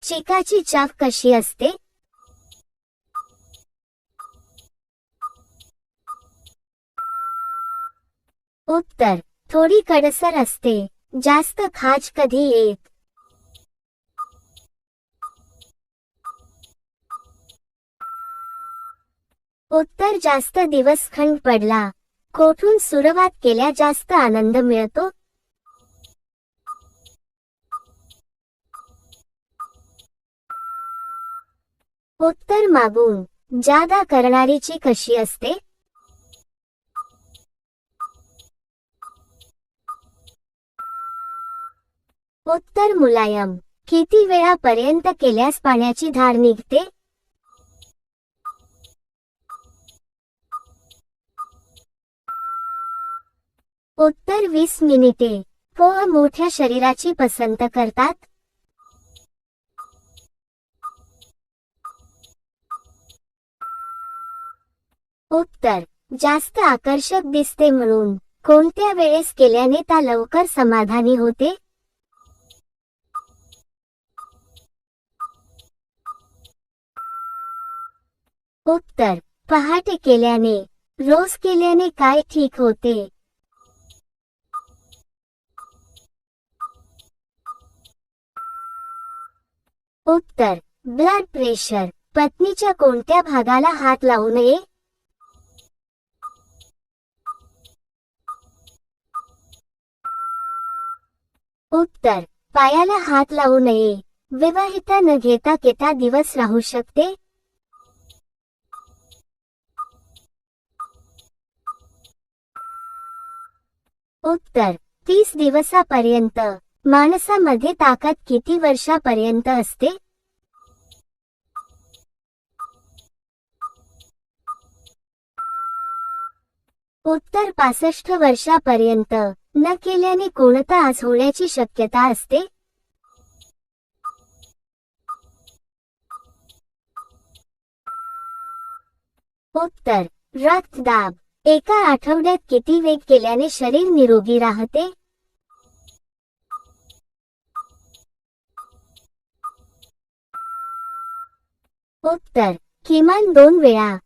चिकाची चव कशी असते? उत्तर, थोडी कडसर असते. जास्त खाज कधी येत? उत्तर, जास्त दिवस खंड पडला. कोठून सुरुवात केल्या जास्त आनंद मिळतो? उत्तर, मागून. जादा करणारीची कशी असते? उत्तर, मुलायम. किती वेळापर्यंत केल्यास पाण्याची धार निघते? उत्तर, 20 मिनिटे. पोह मोठ्या शरीराची पसंत करतात? उत्तर, जास्त आकर्षक दिसते म्हणून. कोणत्या वेळेस केल्याने ता लवकर समाधानी होते? उत्तर, पहाटे केल्याने. रोज केल्याने काय ठीक होते? उत्तर, ब्लड प्रेशर. पत्नीच्या कोणत्या भागाला हात लावू नये? उत्तर, पायाला हात लावू नये. विवाहिता न घेता किती दिवस राहू शकते? उत्तर, 30 दिवसापर्यंत. माणसामध्ये ताकद किती वर्षापर्यंत असते? उत्तर, 65 वर्षापर्यंत. न केल्याने कोणता आजार होण्याची शक्यता असते? उत्तर, रक्तदाब. एका आठवड्यात किती वेळ केल्याने शरीर निरोगी राहते? उत्तर, किमान 2 वेळा.